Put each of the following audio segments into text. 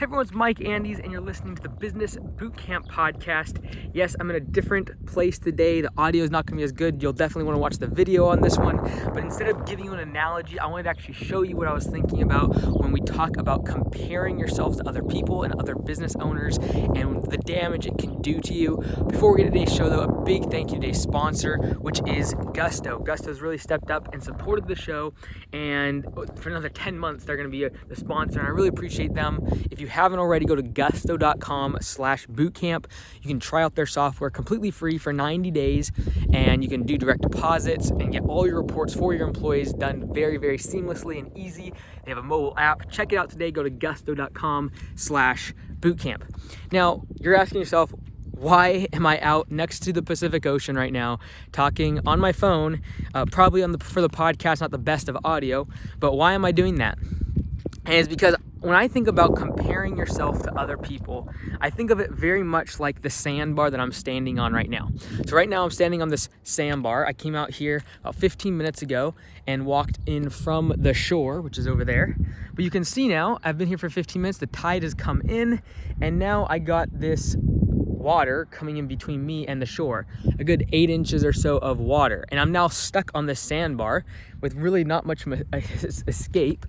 Hey everyone, it's Mike Andes, and you're listening to the Business Bootcamp podcast. Yes, I'm in a different place today. The audio is not going to be as good. You'll definitely want to watch the video on this one. But instead of giving you an analogy, I wanted to actually show you what I was thinking about when we talk about comparing yourselves to other people and other business owners and the damage it can do to you. Before we get to today's show, though, a big thank you to today's sponsor, which is Gusto. Gusto's really stepped up and supported the show, and for another 10 months, they're going to be the sponsor, and I really appreciate them. If you haven't already, go to gusto.com/bootcamp. You can try out their software completely free for 90 days, and you can do direct deposits and get all your reports for your employees done very, very seamlessly and easy. They have a mobile app. Check it out today. Go to gusto.com/bootcamp. Now, you're asking yourself, why am I out next to the Pacific Ocean right now talking on my phone, probably for the podcast, not the best of audio, but why am I doing that? And it's because when I think about comparing yourself to other people, I think of it very much like the sandbar that I'm standing on right now. So right now I'm standing on this sandbar. I came out here about 15 minutes ago and walked in from the shore, which is over there. But you can see now, I've been here for 15 minutes, the tide has come in, and now I got this water coming in between me and the shore, a good 8 inches or so of water, and I'm now stuck on this sandbar with really not much escape,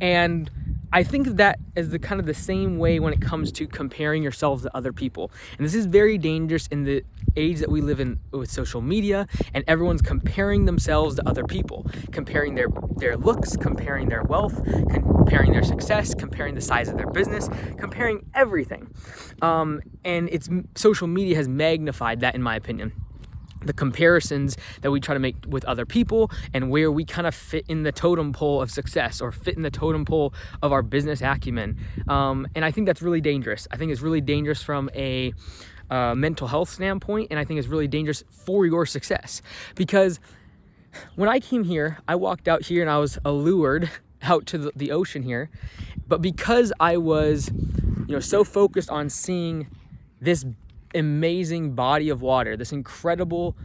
and I think of that as the kind of the same way when it comes to comparing yourselves to other people. And this is very dangerous in the age that we live in with social media, and everyone's comparing themselves to other people, comparing their looks, comparing their wealth, comparing their success, comparing the size of their business, comparing everything. And social media has magnified that, in my opinion. The comparisons that we try to make with other people and where we kind of fit in the totem pole of success or fit in the totem pole of our business acumen. And I think that's really dangerous. I think it's really dangerous from a mental health standpoint, and I think it's really dangerous for your success. Because when I came here, I walked out here and I was allured out to the ocean here. But because I was, so focused on seeing this amazing body of water, this incredible,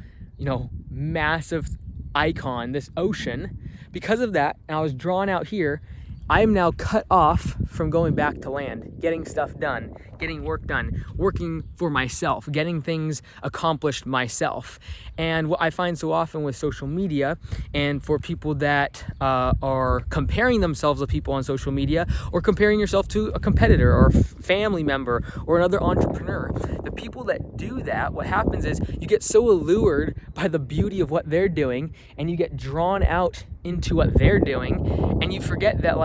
massive icon, this ocean, because of that, and I was drawn out here, I am now cut off from going back to land, getting stuff done, getting work done, working for myself, getting things accomplished myself. And what I find so often with social media, and for people that are comparing themselves to people on social media, or comparing yourself to a competitor or a family member or another entrepreneur, the people that do that, what happens is you get so allured by the beauty of what they're doing, and you get drawn out into what they're doing, and you forget that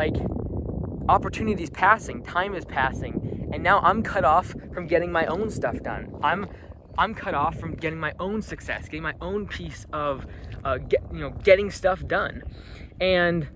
opportunity is passing, time is passing, and now I'm cut off from getting my own stuff done. I'm cut off from getting my own success, getting my own piece of getting stuff done. And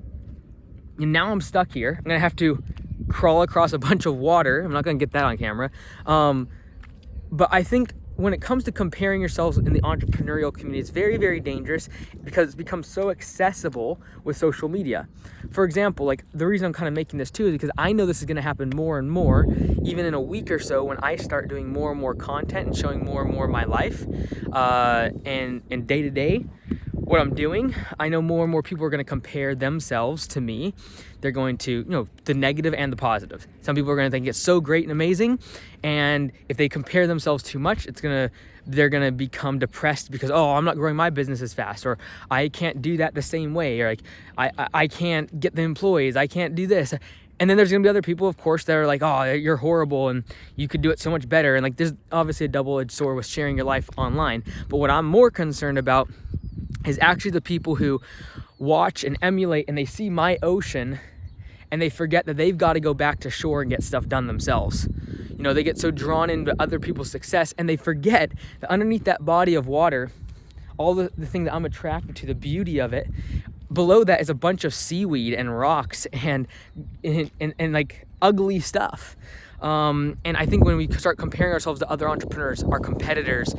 now I'm stuck here. I'm gonna have to crawl across a bunch of water. I'm not gonna get that on camera. But I think when it comes to comparing yourselves in the entrepreneurial community, it's very, very dangerous because it's become so accessible with social media. For example, the reason I'm kind of making this too is because I know this is going to happen more and more, even in a week or so, when I start doing more and more content and showing more and more of my life and day to day what I'm doing. I know more and more people are going to compare themselves to me. They're going to, the negative and the positive. Some people are going to think it's so great and amazing, and if they compare themselves too much, they're going to become depressed because, I'm not growing my business as fast, or I can't do that the same way, or I can't get the employees, I can't do this. And then there's going to be other people, of course, that are like, you're horrible and you could do it so much better. And there's obviously a double-edged sword with sharing your life online. But what I'm more concerned about is actually the people who watch and emulate, and they see my ocean and they forget that they've got to go back to shore and get stuff done themselves. They get so drawn into other people's success, and they forget that underneath that body of water, all the thing that I'm attracted to, the beauty of it, below that is a bunch of seaweed and rocks and ugly stuff. And I think when we start comparing ourselves to other entrepreneurs, our competitors,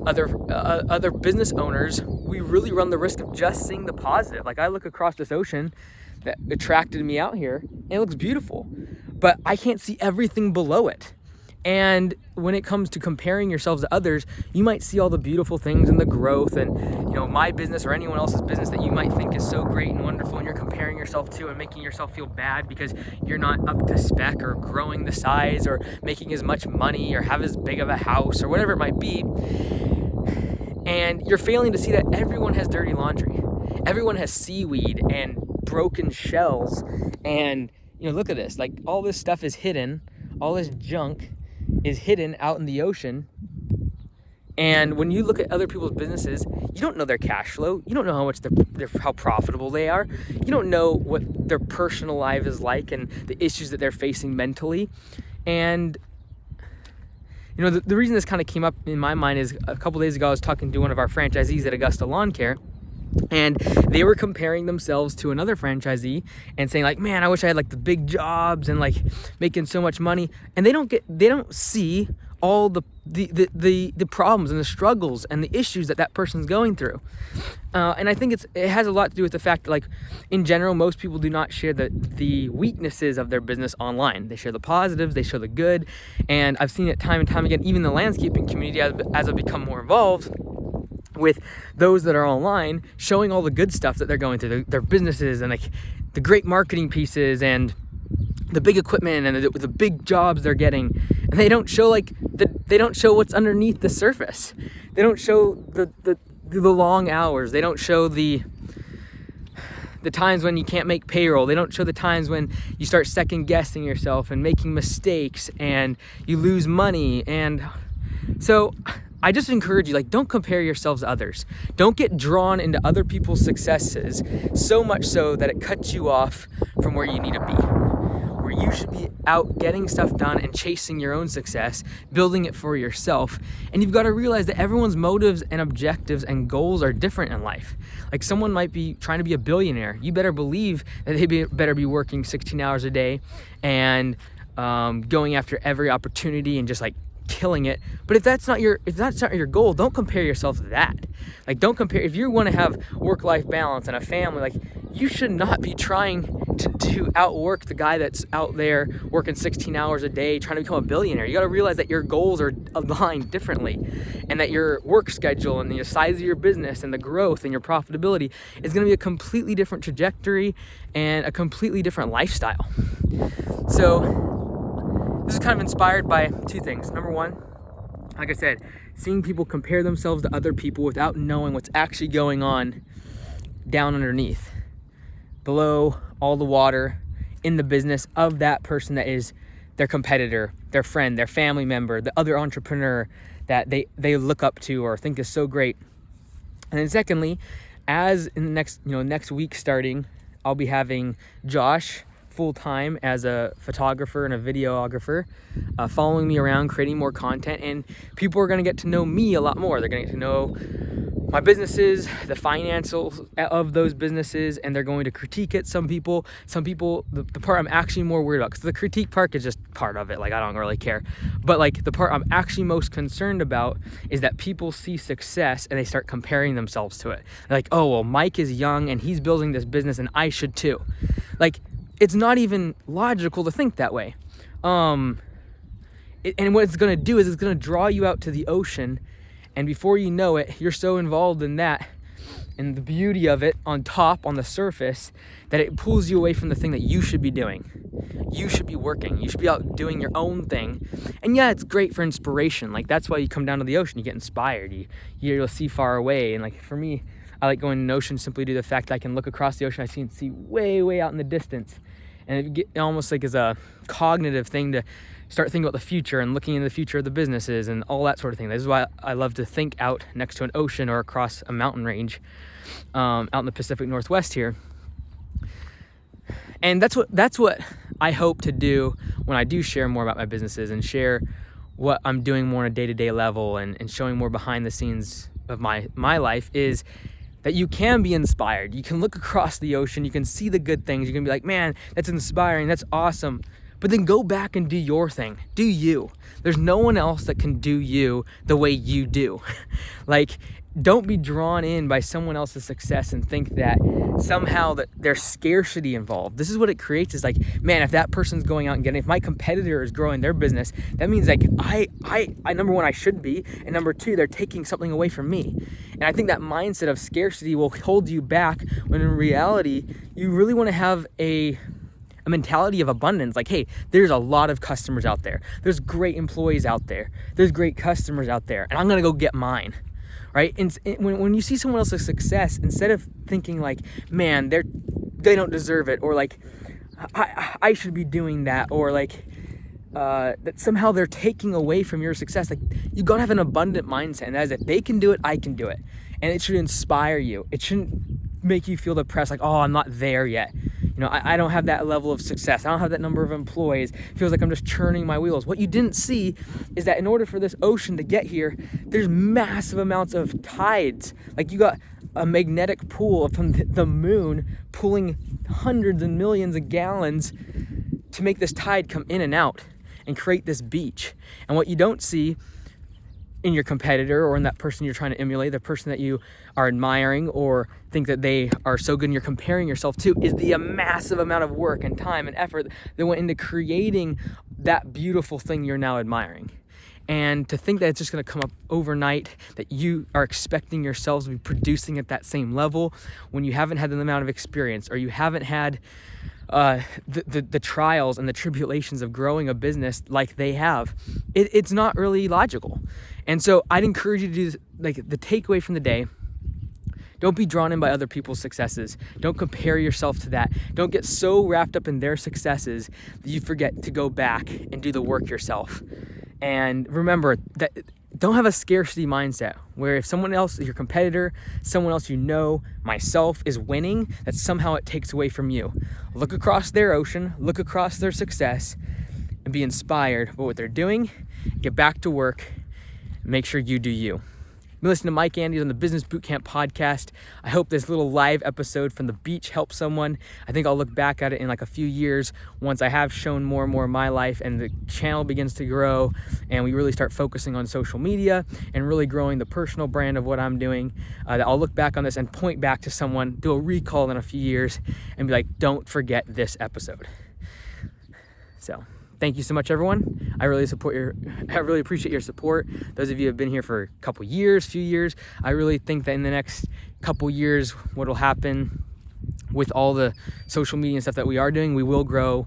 other business owners, we really run the risk of just seeing the positive. I look across this ocean that attracted me out here, and it looks beautiful, but I can't see everything below it. And when it comes to comparing yourselves to others, you might see all the beautiful things and the growth and, my business or anyone else's business that you might think is so great and wonderful, and you're comparing yourself to and making yourself feel bad because you're not up to spec or growing the size or making as much money or have as big of a house or whatever it might be. And you're failing to see that everyone has dirty laundry. Everyone has seaweed and broken shells. And, look at this. Like, all this stuff is hidden. All this junk is hidden out in the ocean. And when you look at other people's businesses, you don't know their cash flow. You don't know how much how profitable they are. You don't know what their personal life is like and the issues that they're facing mentally. And the reason this kind of came up in my mind is a couple days ago I was talking to one of our franchisees at Augusta Lawn Care, and they were comparing themselves to another franchisee and saying like, man, I wish I had like the big jobs and like making so much money. And they don't see all the problems and the struggles and the issues that person's going through. And I think it has a lot to do with the fact that, like, in general, most people do not share the weaknesses of their business online. They share the positives, they show the good. And I've seen it time and time again, even the landscaping community, as I've become more involved with those that are online, showing all the good stuff that they're going through, their businesses and like the great marketing pieces and the big equipment and the big jobs they're getting. And they don't show they don't show what's underneath the surface. They don't show the long hours. They don't show the times when you can't make payroll. They don't show the times when you start second guessing yourself and making mistakes and you lose money. And so I just encourage you, don't compare yourselves to others. Don't get drawn into other people's successes so much so that it cuts you off from where you need to be. Where you should be out getting stuff done and chasing your own success, building it for yourself. And you've got to realize that everyone's motives and objectives and goals are different in life. Like, someone might be trying to be a billionaire. You better believe that they better be working 16 hours a day and going after every opportunity and just killing it. But if that's not your goal, don't compare yourself to that. Don't compare. If you want to have work-life balance and a family, you should not be trying to outwork the guy that's out there working 16 hours a day trying to become a billionaire. You got to realize that your goals are aligned differently, and that your work schedule and the size of your business and the growth and your profitability is going to be a completely different trajectory and a completely different lifestyle. So this is kind of inspired by two things. Number one, like I said, seeing people compare themselves to other people without knowing what's actually going on down underneath, below all the water, in the business of that person that is their competitor, their friend, their family member, the other entrepreneur that they look up to or think is so great. And then secondly, as in the next week starting, I'll be having Josh full-time as a photographer and a videographer, following me around, creating more content, and people are going to get to know me a lot more. They're going to get to know my businesses, the financials of those businesses, and they're going to critique it. Some people, the part I'm actually more worried about, because the critique part is just part of it. I don't really care. But the part I'm actually most concerned about is that people see success and they start comparing themselves to it. They're like, oh, well, Mike is young and he's building this business and I should too. It's not even logical to think that way. And what it's going to do is it's going to draw you out to the ocean. And before you know it, you're so involved in that and the beauty of it on top, on the surface, that it pulls you away from the thing that you should be doing. You should be working. You should be out doing your own thing. And yeah, it's great for inspiration. That's why you come down to the ocean. You get inspired. You'll see far away. And for me, I like going to the ocean simply due to the fact that I can look across the ocean. I can see way, way out in the distance. And it almost as a cognitive thing to start thinking about the future and looking into the future of the businesses and all that sort of thing. This is why I love to think out next to an ocean or across a mountain range out in the Pacific Northwest here. And that's what I hope to do when I do share more about my businesses and share what I'm doing more on a day-to-day level and showing more behind the scenes of my life, is that you can be inspired. You can look across the ocean, you can see the good things, you can be like, man, that's inspiring, that's awesome. But then go back and do your thing. Do you. There's no one else that can do you the way you do. don't be drawn in by someone else's success and think that somehow that there's scarcity involved. This is what it creates, is like, man, if that person's going out and getting, if my competitor is growing their business, that means like I number one, I should be, and number two, they're taking something away from me. And I think that mindset of scarcity will hold you back, when in reality, you really want to have a mentality of abundance. Like, hey, there's a lot of customers out there. There's great employees out there. There's great customers out there, and I'm going to go get mine. Right? And when you see someone else's success, instead of thinking like, man, they don't deserve it, or like, I should be doing that, or like, that somehow they're taking away from your success. Like, you gotta have an abundant mindset, and that is, if they can do it, I can do it. And it should inspire you. It shouldn't make you feel depressed, like, oh, I'm not there yet. You know, I don't have that level of success. I don't have that number of employees. It feels like I'm just churning my wheels. What you didn't see is that in order for this ocean to get here, there's massive amounts of tides. Like, you got a magnetic pool from the moon pulling hundreds and millions of gallons to make this tide come in and out and create this beach. And what you don't see in your competitor, or in that person you're trying to emulate, the person that you are admiring or think that they are so good and you're comparing yourself to, is the massive amount of work and time and effort that went into creating that beautiful thing you're now admiring. And to think that it's just going to come up overnight, that you are expecting yourselves to be producing at that same level when you haven't had the amount of experience, or you haven't had the trials and the tribulations of growing a business like they have, it's not really logical. And so I'd encourage you to do, like, the takeaway from the day: don't be drawn in by other people's successes. Don't compare yourself to that. Don't get so wrapped up in their successes that you forget to go back and do the work yourself. And remember that, don't have a scarcity mindset where if someone else, your competitor, someone else you know, myself, is winning, that somehow it takes away from you. Look across their ocean, look across their success, and be inspired by what they're doing. Get back to work. Make sure you do you. You listen to Mike Andrews on the Business Bootcamp podcast. I hope this little live episode from the beach helps someone. I think I'll look back at it in like a few years once I have shown more and more of my life and the channel begins to grow and we really start focusing on social media and really growing the personal brand of what I'm doing. That I'll look back on this and point back to someone, do a recall in a few years, and be like, don't forget this episode. So thank you so much, everyone. I really appreciate your support. Those of you who have been here for a few years, I really think that in the next couple years, what will happen with all the social media and stuff that we are doing, we will grow,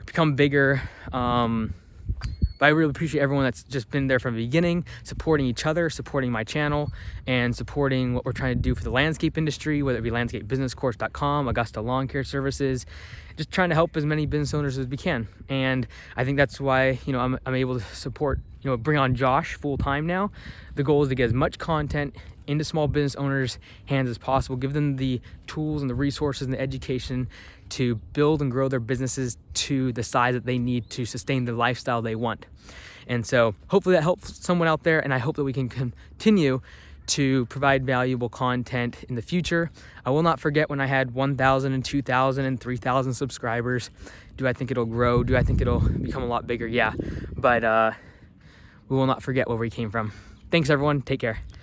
become bigger. But I really appreciate everyone that's just been there from the beginning, supporting each other, supporting my channel, and supporting what we're trying to do for the landscape industry, whether it be landscapebusinesscourse.com, Augusta Lawn Care Services, just trying to help as many business owners as we can. And I think that's why, I'm able to support, bring on Josh full time now. The goal is to get as much content into small business owners' hands as possible, give them the tools and the resources and the education to build and grow their businesses to the size that they need to sustain the lifestyle they want. And so hopefully that helps someone out there, and I hope that we can continue to provide valuable content in the future. I will not forget when I had 1,000 and 2,000 and 3,000 subscribers. Do I think it'll grow? Do I think it'll become a lot bigger? Yeah, but we will not forget where we came from. Thanks, everyone. Take care.